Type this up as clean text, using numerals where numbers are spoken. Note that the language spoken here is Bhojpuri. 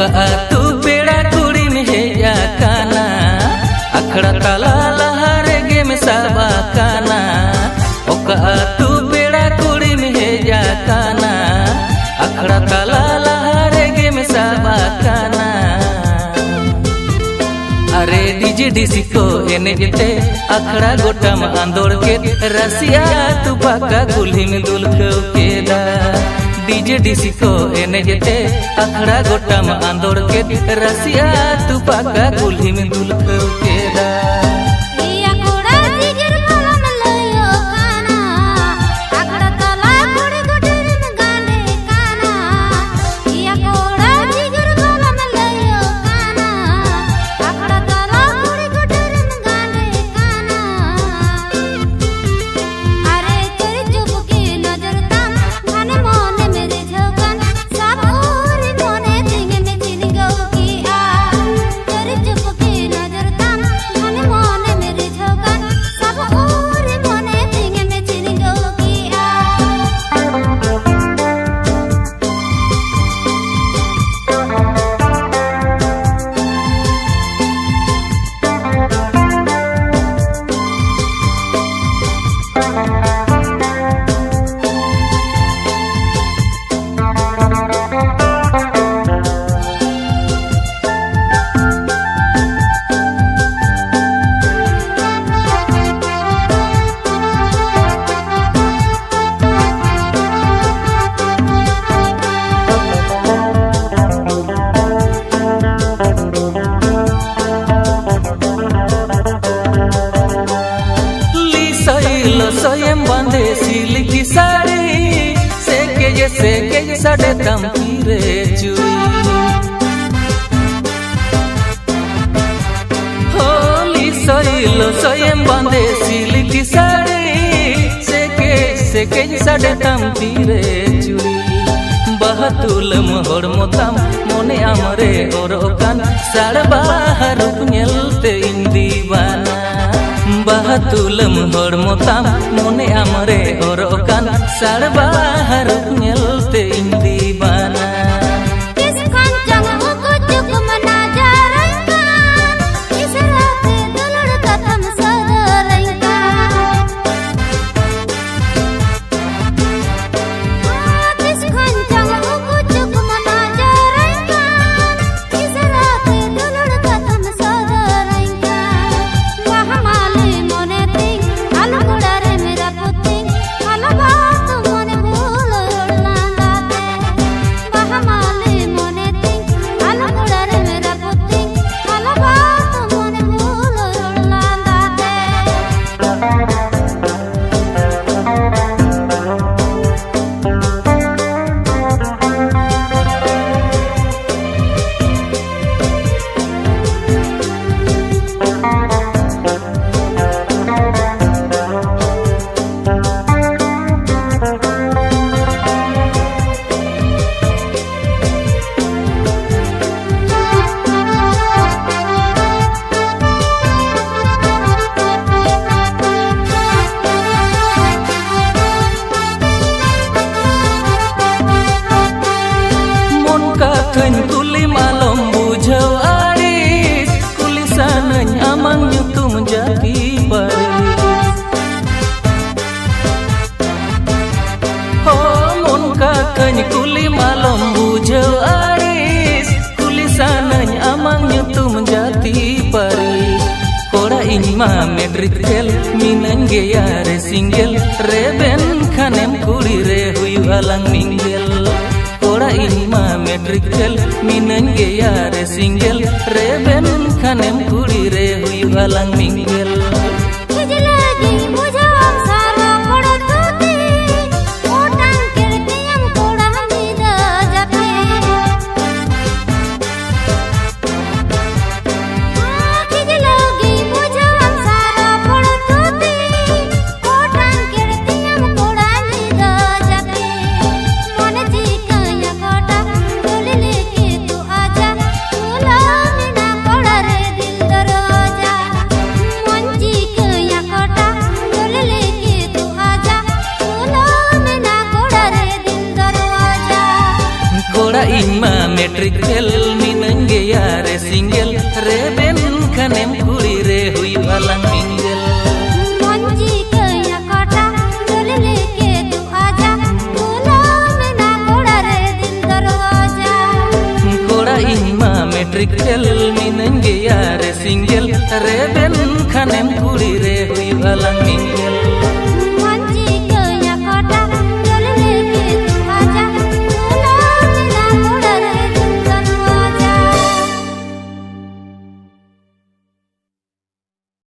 आतु पेड़ा कुड़ी में हेजा काना अखड़ा ताला लहारे गे में साबा काना ओका आतु पेड़ा कुड़ी में हेजा काना अखड़ा ताला लहारे गे में साबा काना अरे डीजे डिस्को एने जेते अखड़ा गोटा में आंदोड़ के रसिया तू पाका गुल्ही में दुलखो केदा डीजे डिस्को एने जेते अखड़ा गोटा में आंदोड़ के रसिया तू पाका गुल्ही में दुलखो केदा सोयम बांधे सिल्क की साड़ी से साढ़े दम रे चुई होली सोइलो सोयम बांधे सिल्क की साड़ी से साढ़े दम रे चुई बहतुल मोहर मोताम मोने आमरे ओरोकान साड़ बाहर नेलते इन दीवाना बहतुलम हर मोताम मोने आमरे ओरोकान साड़ बाहर नेलते इन दीवाना Kën kuli malam bujau aris kuli sananya amang nyutum jadi baris mon ka kën kuli malam bujau aris kuli sananya amang nyutum jadi baris kora ini mah medrit kel minan gaya re single reben kanem kuli re huyu alang minggel Kora ini mah metrikel minan gaya re single reben kanem kuri re huyu alang minggel Inma metrikel min ᱜᱮᱭᱟ ᱨᱮ ᱥᱤᱝᱜᱮᱞ ᱨᱮᱵᱮᱱ ᱠᱷᱟᱱᱮᱢ ᱠᱩᱲᱤ ᱨᱮ ᱦᱩᱭᱩᱜᱼᱟ ᱞᱟᱝ ᱢᱤᱝᱜᱮᱞ मंजी कया काटा गल लेके तू आजा बोला मैं ना कोड़ा रे दिल दरवाजा कोड़ा इन मा मैट्रिक फेल मिनन गे यार सिंगल रे बेन खानेम कुड़ी रे हुई अलांग